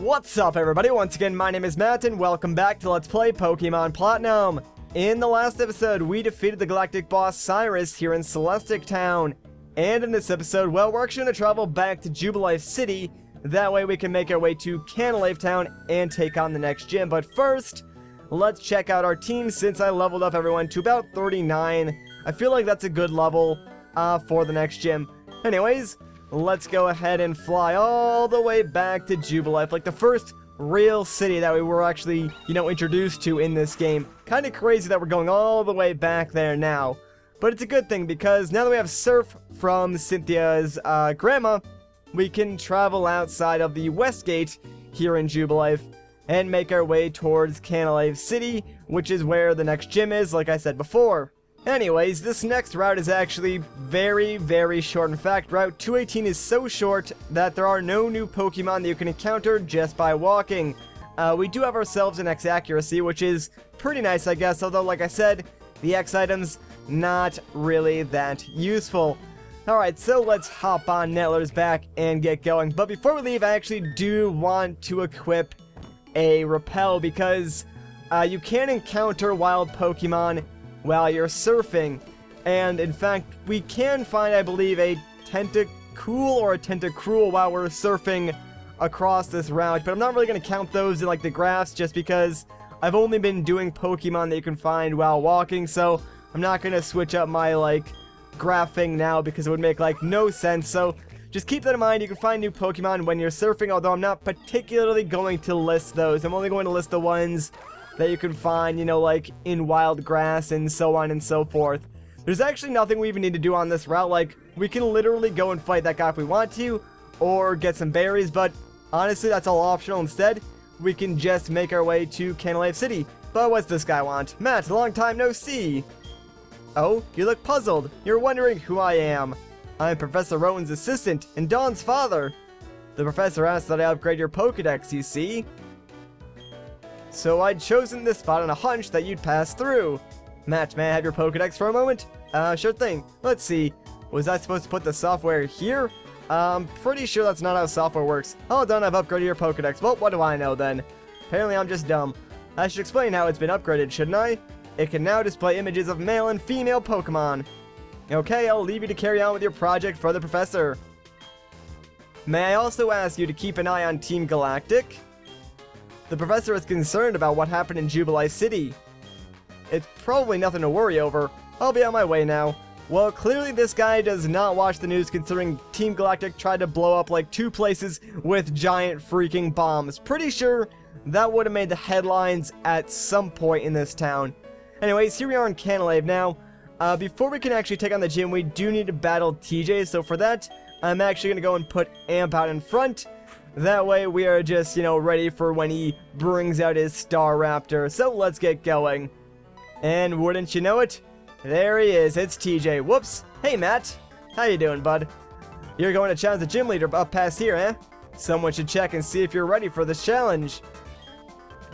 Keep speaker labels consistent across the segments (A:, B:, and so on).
A: What's up, everybody? Once again, my name is Matt, and welcome back to Let's Play Pokémon Platinum. In the last episode, we defeated the Galactic boss Cyrus here in Celestic Town. And in this episode, well, we're actually going to travel back to Jubilife City. That way we can make our way to Canalave Town and take on the next gym. But first, let's check out our team since I leveled up everyone to about 39. I feel like that's a good level for the next gym. Anyways, let's go ahead and fly all the way back to Jubilife, like the first real city that we were actually, introduced to in this game. Kind of crazy that we're going all the way back there now. But it's a good thing because now that we have Surf from Cynthia's grandma, we can travel outside of the West Gate here in Jubilife and make our way towards Canalave City, which is where the next gym is, like I said before. Anyways, this next route is actually very, very short. In fact, Route 218 is so short that there are no new Pokemon that you can encounter just by walking. We do have ourselves an X accuracy, which is pretty nice, I guess, although, like I said, the X items, not really that useful. Alright, so let's hop on Nettler's back and get going. But before we leave, I actually do want to equip a Repel, because you can encounter wild Pokemon while you're surfing, and in fact we can find, I believe, a Tentacool or a Tentacruel while we're surfing across this route, but I'm not really going to count those in like the graphs just because I've only been doing Pokemon that you can find while walking, so I'm not going to switch up my graphing now because it would make no sense. So just keep that in mind. You can find new Pokemon when you're surfing, although I'm not particularly going to list those. I'm only going to list the ones that you can find, in wild grass and so on and so forth. There's actually nothing we even need to do on this route. We can literally go and fight that guy if we want to, or get some berries, but honestly, that's all optional. Instead, we can just make our way to Canalave City. But what's this guy want? Matt, long time no see. Oh, you look puzzled. You're wondering who I am. I'm Professor Rowan's assistant and Dawn's father. The professor asked that I upgrade your Pokedex, you see. So I'd chosen this spot on a hunch that you'd pass through. Matt, may I have your Pokedex for a moment? Sure thing. Let's see. Was I supposed to put the software here? Pretty sure that's not how software works. Oh, done, I've upgraded your Pokedex. Well, what do I know then? Apparently I'm just dumb. I should explain how it's been upgraded, shouldn't I? It can now display images of male and female Pokemon. Okay, I'll leave you to carry on with your project for the professor. May I also ask you to keep an eye on Team Galactic? The professor is concerned about what happened in Jubilife City. It's probably nothing to worry over. I'll be on my way now. Well, clearly this guy does not watch the news, considering Team Galactic tried to blow up 2 places with giant freaking bombs. Pretty sure that would have made the headlines at some point in this town. Anyways, here we are in Canalave now. Before we can actually take on the gym, we do need to battle TJ, so for that, I'm actually going to go and put Amp out in front. That way we are just, ready for when he brings out his Staraptor. So let's get going. And wouldn't you know it, there he is, it's TJ. Whoops. Hey Matt, how you doing, bud? You're going to challenge the gym leader up past here, eh? Someone should check and see if you're ready for this challenge.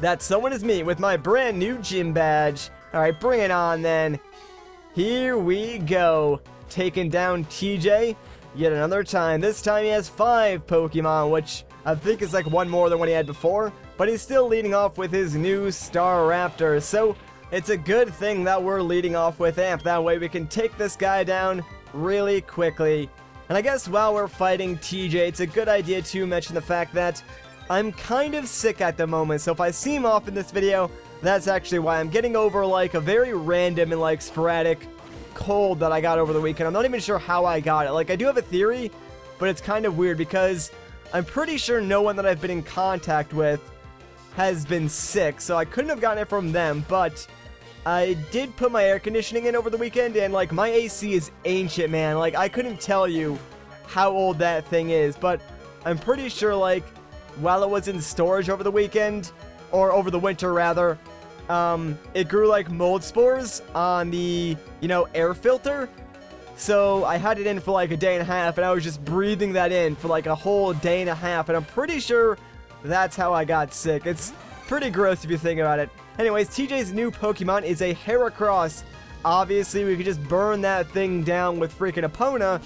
A: That someone is me with my brand new gym badge. Alright, bring it on then. Here we go. Taking down TJ yet another time. This time he has 5 Pokemon, which I think is one more than what he had before, but he's still leading off with his new Staraptor, so it's a good thing that we're leading off with Amp. That way we can take this guy down really quickly. And I guess while we're fighting TJ, it's a good idea to mention the fact that I'm kind of sick at the moment, so if I seem off in this video, that's actually why. I'm getting over a very random and sporadic cold that I got over the weekend. I'm not even sure how I got it. I do have a theory, but it's kind of weird because I'm pretty sure no one that I've been in contact with has been sick, so I couldn't have gotten it from them, but I did put my air conditioning in over the weekend, and my AC is ancient, man. I couldn't tell you how old that thing is, but I'm pretty sure while it was in storage over the weekend, or over the winter rather, it grew mold spores on the, air filter. So I had it in for a day and a half, and I was just breathing that in for a whole day and a half, and I'm pretty sure that's how I got sick. It's pretty gross if you think about it. Anyways, TJ's new Pokemon is a Heracross. Obviously, we could just burn that thing down with freaking Epona,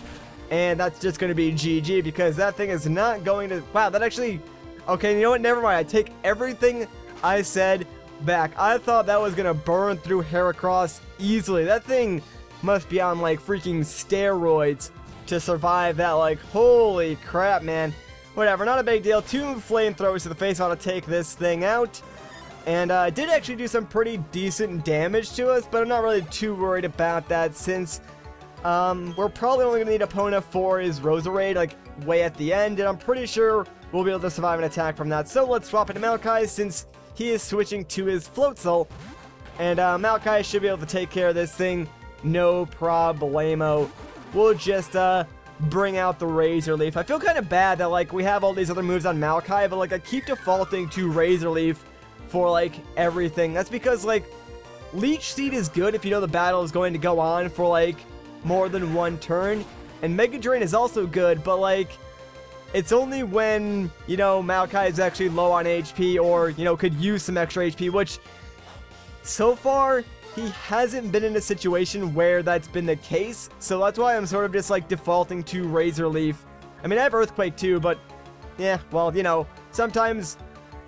A: and that's just going to be GG, because that thing is not going to... Wow, that actually... Okay, you know what? Never mind. I take everything I said back. I thought that was gonna burn through Heracross easily. That thing must be on like freaking steroids to survive that. Like, holy crap, man. Whatever, not a big deal. 2 flamethrowers to the face ought to take this thing out. And it did actually do some pretty decent damage to us, but I'm not really too worried about that since we're probably only going to need Epona for his Roserade, like, way at the end, and I'm pretty sure we'll be able to survive an attack from that. So let's swap into Maokai since he is switching to his Floatzel, and Maokai should be able to take care of this thing, no problemo. We'll just bring out the Razor Leaf. I feel kind of bad that, like, we have all these other moves on Maokai, but, like, I keep defaulting to Razor Leaf for, like, everything. That's because, like, Leech Seed is good if you know the battle is going to go on for, like, more than one turn, and Mega Drain is also good, but, like, it's only when, you know, Maokai is actually low on HP or, you know, could use some extra HP, which, so far, he hasn't been in a situation where that's been the case, so that's why I'm sort of just, like, defaulting to Razor Leaf. I mean, I have Earthquake too, but, yeah, well, you know, sometimes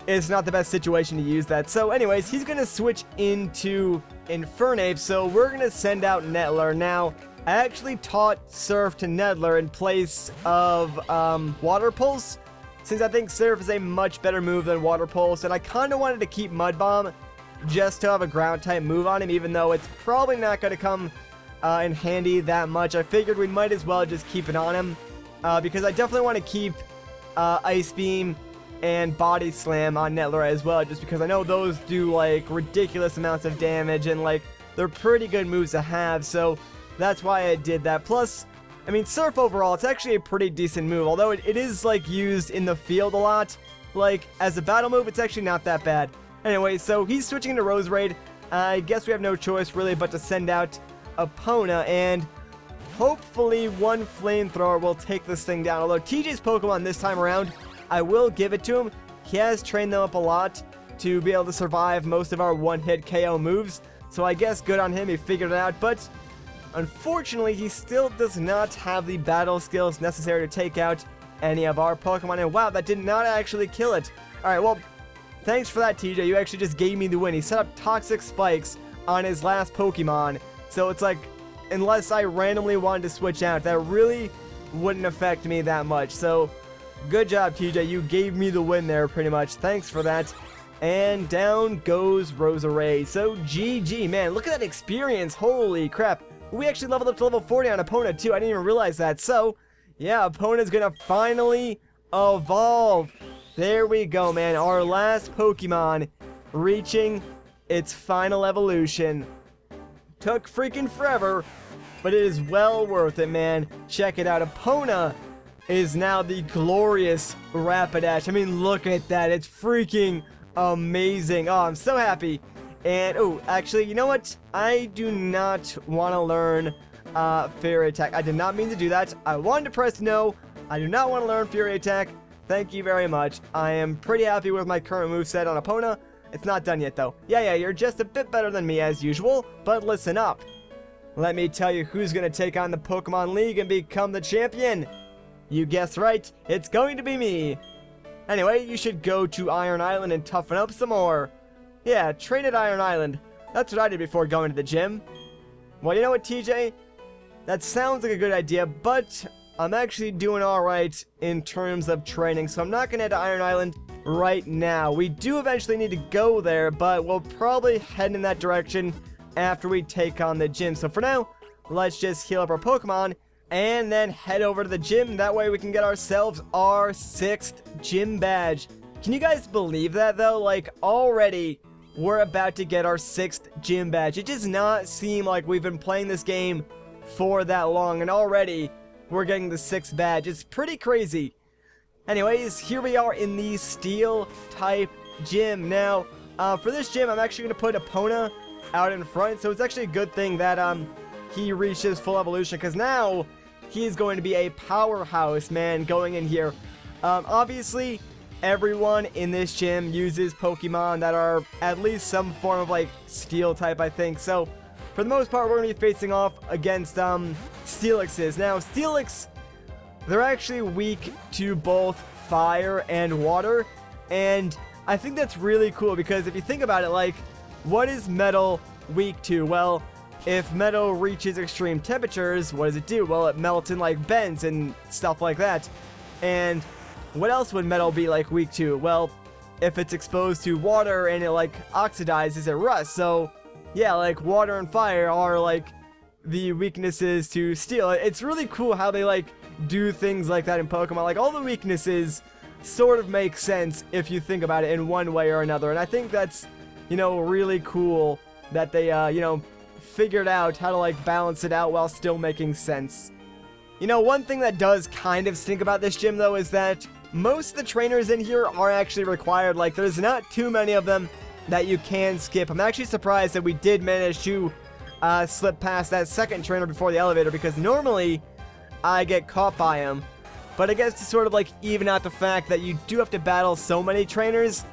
A: it's not the best situation to use that. So anyways, he's going to switch into Infernape, so we're going to send out Nettler. Now, I actually taught Surf to Nettler in place of Water Pulse, since I think Surf is a much better move than Water Pulse, and I kind of wanted to keep Mud Bomb just to have a ground-type move on him, even though it's probably not going to come in handy that much. I figured we might as well just keep it on him, because I definitely want to keep Ice Beam and Body Slam on Nettler as well, just because I know those do, like, ridiculous amounts of damage, and, like, they're pretty good moves to have, so that's why I did that. Plus, I mean, Surf overall, it's actually a pretty decent move, although it is, like, used in the field a lot. Like, as a battle move, it's actually not that bad. Anyway, so he's switching to Roserade. I guess we have no choice, really, but to send out Epona, and hopefully one Flamethrower will take this thing down. Although TJ's Pokemon this time around, I will give it to him. He has trained them up a lot to be able to survive most of our one-hit KO moves, so I guess good on him, he figured it out, but unfortunately, he still does not have the battle skills necessary to take out any of our Pokemon, and wow, that did not actually kill it. Alright, well, thanks for that, TJ. You actually just gave me the win. He set up Toxic Spikes on his last Pokemon, so it's like, unless I randomly wanted to switch out, that really wouldn't affect me that much, so good job, TJ. You gave me the win there, pretty much. Thanks for that. And down goes Roserade. So, GG, man. Look at that experience. Holy crap. We actually leveled up to level 40 on Epona, too. I didn't even realize that. So, yeah, Epona's gonna finally evolve. There we go, man. Our last Pokemon reaching its final evolution. Took freaking forever, but it is well worth it, man. Check it out. Epona is now the glorious Rapidash. I mean, look at that. It's freaking amazing. Oh, I'm so happy. And, oh, actually, you know what? I do not want to learn Fairy Attack. I did not mean to do that. I wanted to press no. I do not want to learn Fury Attack. Thank you very much. I am pretty happy with my current moveset on Epona. It's not done yet, though. Yeah, you're just a bit better than me as usual, but listen up. Let me tell you who's going to take on the Pokemon League and become the champion. You guessed right, it's going to be me. Anyway, you should go to Iron Island and toughen up some more. Yeah, train at Iron Island. That's what I did before going to the gym. Well, you know what, TJ? That sounds like a good idea, but I'm actually doing alright in terms of training, so I'm not going to head to Iron Island right now. We do eventually need to go there, but we'll probably head in that direction after we take on the gym. So for now, let's just heal up our Pokemon and then head over to the gym. That way we can get ourselves our 6th gym badge. Can you guys believe that, though? Like, already we're about to get our 6th gym badge. It does not seem like we've been playing this game for that long, and already we're getting the 6th badge. It's pretty crazy. Anyways, here we are in the Steel-type gym. Now, for this gym, I'm actually going to put Epona out in front, so it's actually a good thing that he reached his full evolution, because now he's going to be a powerhouse, man, going in here. Obviously, everyone in this gym uses Pokemon that are at least some form of, like, Steel type, I think. So, for the most part, we're going to be facing off against Steelixes. Now, Steelix, they're actually weak to both fire and water. And I think that's really cool because if you think about it, like, what is metal weak to? Well, if metal reaches extreme temperatures, what does it do? Well, it melts and, like, bends and stuff like that. And what else would metal be, like, weak to? Well, if it's exposed to water and it, like, oxidizes, it rusts. So, yeah, like, water and fire are, like, the weaknesses to steel. It's really cool how they, like, do things like that in Pokemon. Like, all the weaknesses sort of make sense if you think about it in one way or another. And I think that's, you know, really cool that they, you know, figured out how to, like, balance it out while still making sense. You know, one thing that does kind of stink about this gym, though, is that most of the trainers in here are actually required. Like, there's not too many of them that you can skip. I'm actually surprised that we did manage to slip past that second trainer before the elevator, because normally I get caught by him. But I guess to sort of, like, even out the fact that you do have to battle so many trainers,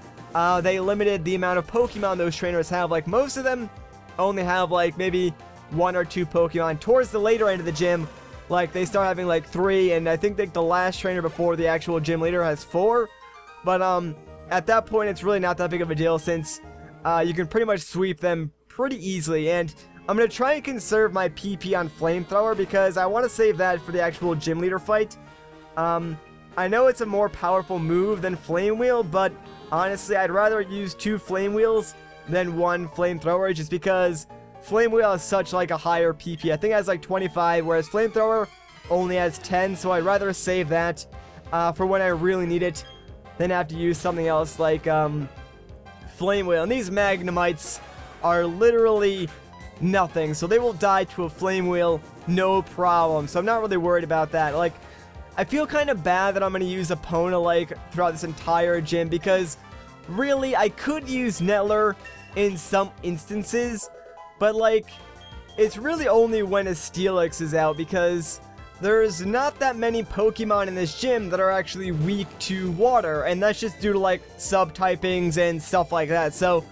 A: they limited the amount of Pokemon those trainers have. Like, most of them only have, like, maybe 1 or 2 Pokemon. Towards the later end of the gym, like, they start having, like, 3, and I think, like, the last trainer before the actual gym leader has 4. But, at that point, it's really not that big of a deal, since, you can pretty much sweep them pretty easily. And I'm gonna try and conserve my PP on Flamethrower, because I want to save that for the actual gym leader fight. I know it's a more powerful move than Flame Wheel, but honestly, I'd rather use 2 Flame Wheels than 1 Flamethrower, just because Flame Wheel has such, like, a higher PP. I think it has, like, 25, whereas Flamethrower only has 10, so I'd rather save that for when I really need it than have to use something else like Flame Wheel. And these Magnemites are literally nothing, so they will die to a Flame Wheel no problem, so I'm not really worried about that. Like, I feel kind of bad that I'm going to use Epona, like, throughout this entire gym, because really, I could use Nettler in some instances, but, like, it's really only when a Steelix is out, because there's not that many Pokemon in this gym that are actually weak to water, and that's just due to, like, subtypings and stuff like that. So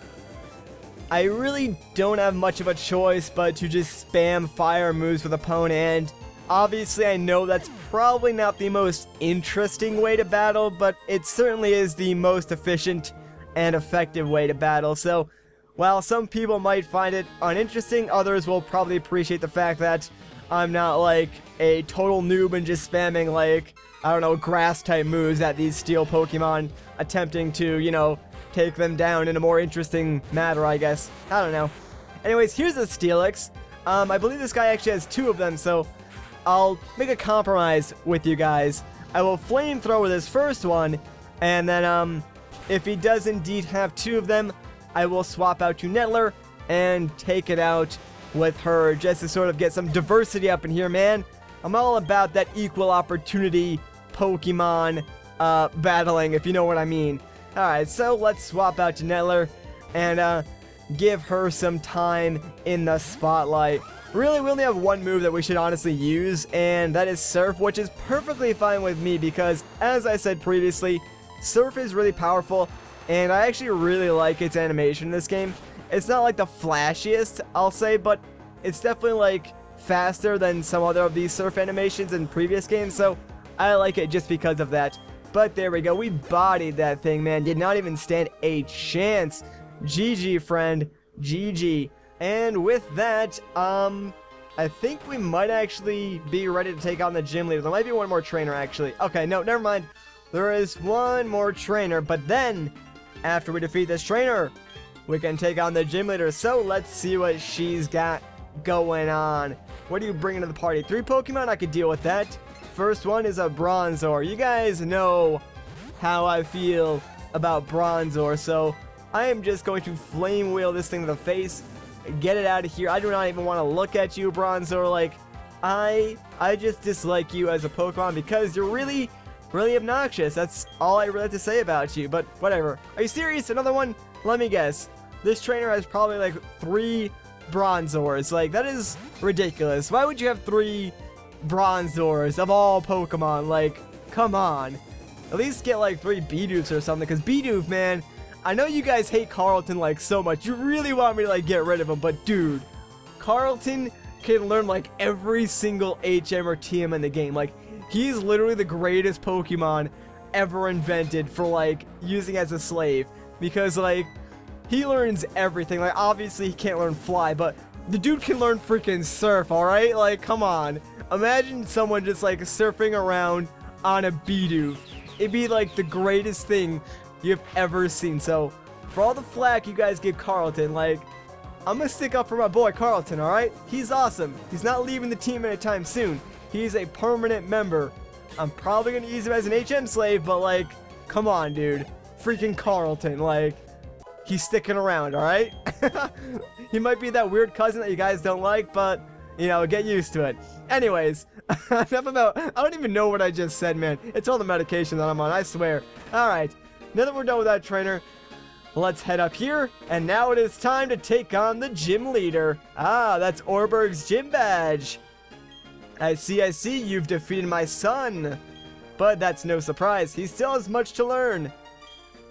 A: I really don't have much of a choice but to just spam fire moves with Epona, and obviously I know that's probably not the most interesting way to battle, but it certainly is the most efficient and effective way to battle. So while some people might find it uninteresting, others will probably appreciate the fact that I'm not, like, a total noob and just spamming, like, I don't know, grass-type moves at these steel Pokemon, attempting to, you know, take them down in a more interesting manner, I guess. I don't know. Anyways, here's a Steelix. I believe this guy actually has 2 of them, so I'll make a compromise with you guys. I will Flamethrower this first one, and then, if he does indeed have 2 of them, I will swap out to Nettler and take it out with her, just to sort of get some diversity up in here, man. I'm all about that equal opportunity Pokemon battling, if you know what I mean. Alright, so let's swap out to Nettler and give her some time in the spotlight. Really, we only have 1 move that we should honestly use, and that is Surf, which is perfectly fine with me because, as I said previously, Surf is really powerful, and I actually really like its animation in this game. It's not like the flashiest, I'll say, but it's definitely, like, faster than some other of these Surf animations in previous games, so I like it just because of that. But there we go, we bodied that thing, man. Did not even stand a chance. GG, friend. GG. And with that, I think we might actually be ready to take on the gym leader. There might be 1 more trainer, actually. Okay, no, never mind. There is 1 more trainer, but then, after we defeat this trainer, we can take on the gym leader. So let's see what she's got going on. What are you bringing to the party? 3 Pokemon? I could deal with that. First one is a Bronzor. You guys know how I feel about Bronzor, so I am just going to Flame Wheel this thing to the face. Get it out of here. I do not even want to look at you, Bronzor. Like, I just dislike you as a Pokemon because you're really, really obnoxious. That's all I really have to say about you, but whatever. Are you serious? Another one? Let me guess. This trainer has probably, like, 3 Bronzors. Like, that is ridiculous. Why would you have 3 Bronzors of all Pokemon? Like, come on. At least get, like, 3 Bidoofs or something, because Bidoof, man, I know you guys hate Carlton, like, so much. You really want me to, like, get rid of him, but dude, Carlton can learn, like, every single HM or TM in the game. Like, he's literally the greatest Pokemon ever invented for, like, using as a slave. Because, like, he learns everything. Like, obviously he can't learn fly, but the dude can learn freaking surf, alright? Like, come on. Imagine someone just, like, surfing around on a Bidoof. It'd be, like, the greatest thing you've ever seen. So, for all the flack you guys give Carlton, like, I'm gonna stick up for my boy Carlton, alright? He's awesome. He's not leaving the team anytime soon. He's a permanent member. I'm probably gonna use him as an HM slave, but, like, come on, dude. Freaking Carlton, like, he's sticking around, alright? He might be that weird cousin that you guys don't like, but, you know, get used to it. Anyways, enough about... I don't even know what I just said, man. It's all the medication that I'm on, I swear. Alright, now that we're done with that trainer, let's head up here, and now it is time to take on the gym leader. Ah, that's Orberg's gym badge. I see, you've defeated my son. But that's no surprise, he still has much to learn.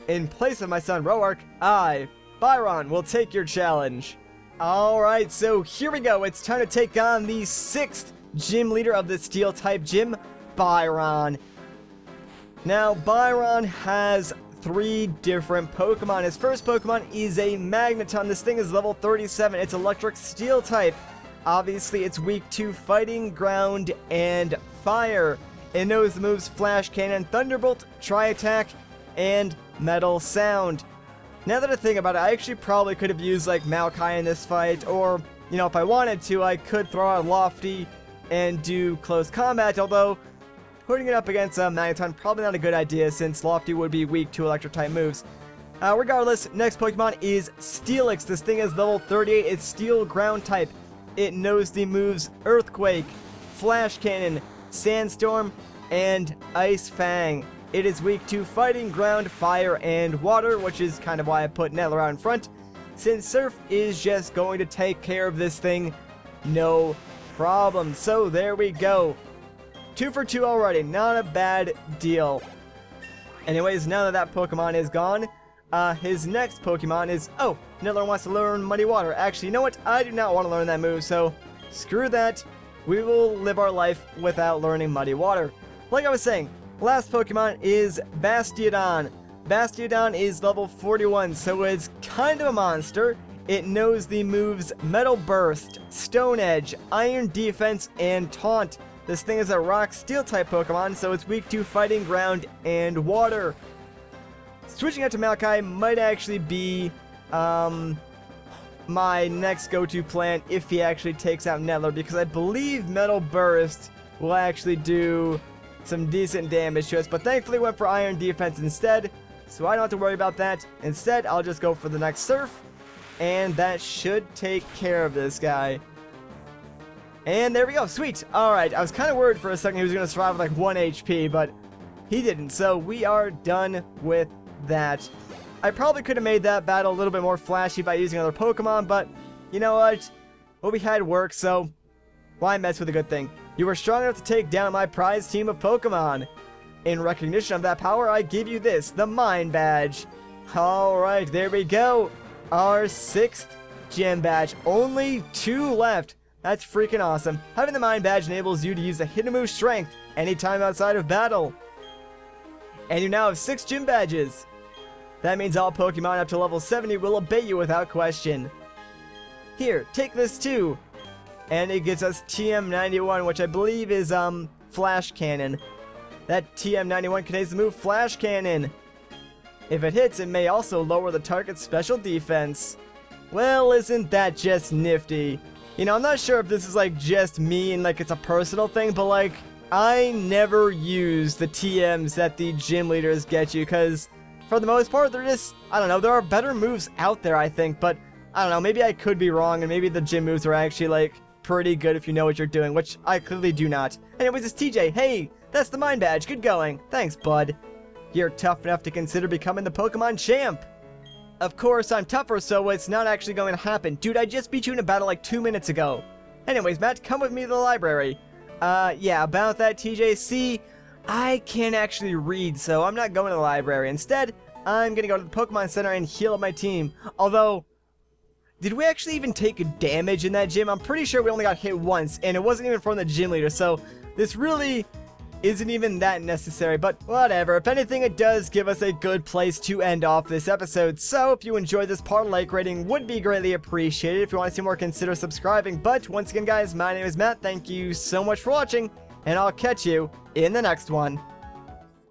A: In place of my son Roark, I, Byron, will take your challenge. Alright, so here we go. It's time to take on the 6th gym leader of the Steel-type gym, Byron. Now, Byron has 3 different Pokemon. His first Pokemon is a Magneton. This thing is level 37. It's Electric Steel-type. Obviously, it's weak to Fighting, Ground, and Fire. It knows the moves Flash Cannon, Thunderbolt, Tri-Attack, and Metal Sound. Now that I think about it, I actually probably could have used, like, Maokai in this fight, or, you know, if I wanted to, I could throw out Lofty and do close combat, although putting it up against Magneton probably not a good idea, since Lofty would be weak to Electric-type moves. Regardless, next Pokemon is Steelix. This thing is level 38. It's Steel Ground type. It knows the moves Earthquake, Flash Cannon, Sandstorm, and Ice Fang. It is weak to Fighting, Ground, Fire, and Water, which is kind of why I put Nettler out in front, since Surf is just going to take care of this thing, no problem. So there we go. 2 for 2 already, not a bad deal. Anyways, now that Pokemon is gone, his next Pokemon is... Oh, Nettler wants to learn Muddy Water. Actually, you know what? I do not want to learn that move, so screw that. We will live our life without learning Muddy Water. Like I was saying, last Pokemon is Bastiodon. Bastiodon is level 41, so it's kind of a monster. It knows the moves Metal Burst, Stone Edge, Iron Defense, and Taunt. This thing is a Rock Steel-type Pokemon, so it's weak to Fighting, Ground, and Water. Switching out to Maokai might actually be my next go-to plan if he actually takes out Nettler, because I believe Metal Burst will actually do some decent damage to us, but thankfully went for Iron Defense instead, so I don't have to worry about that. Instead, I'll just go for the next Surf, and that should take care of this guy. And there we go, sweet. Alright, I was kind of worried for a second he was going to survive with like 1 HP, but he didn't, so we are done with that. I probably could have made that battle a little bit more flashy by using other Pokemon, but you know what? What we had worked, so why mess with a good thing? You were strong enough to take down my prize team of Pokemon. In recognition of that power, I give you this, the Mind Badge. Alright, there we go. Our 6th Gym Badge. Only 2 left. That's freaking awesome. Having the Mind Badge enables you to use the Hidden Move Strength anytime outside of battle. And you now have 6 Gym Badges. That means all Pokemon up to level 70 will obey you without question. Here, take this too. And it gives us TM91, which I believe is, Flash Cannon. That TM91 contains the move Flash Cannon. If it hits, it may also lower the target's special defense. Well, isn't that just nifty? You know, I'm not sure if this is, like, just me and, like, it's a personal thing, but, like, I never use the TMs that the gym leaders get you, because for the most part, they're just, I don't know, there are better moves out there, I think, but I don't know, maybe I could be wrong, and maybe the gym moves are actually, like, pretty good if you know what you're doing, which I clearly do not. Anyways, it's TJ. Hey, that's the Mind Badge. Good going. Thanks, bud. You're tough enough to consider becoming the Pokemon champ. Of course, I'm tougher, so it's not actually going to happen. Dude, I just beat you in a battle like 2 minutes ago. Anyways, Matt, come with me to the library. Yeah, about that, TJ. See, I can't actually read, so I'm not going to the library. Instead, I'm going to go to the Pokemon Center and heal up my team. Although, did we actually even take damage in that gym? I'm pretty sure we only got hit once, and it wasn't even from the gym leader, so this really isn't even that necessary, but whatever. If anything, it does give us a good place to end off this episode. So if you enjoyed this part, like rating would be greatly appreciated. If you want to see more, consider subscribing. But once again, guys, my name is Matt. Thank you so much for watching, and I'll catch you in the next one.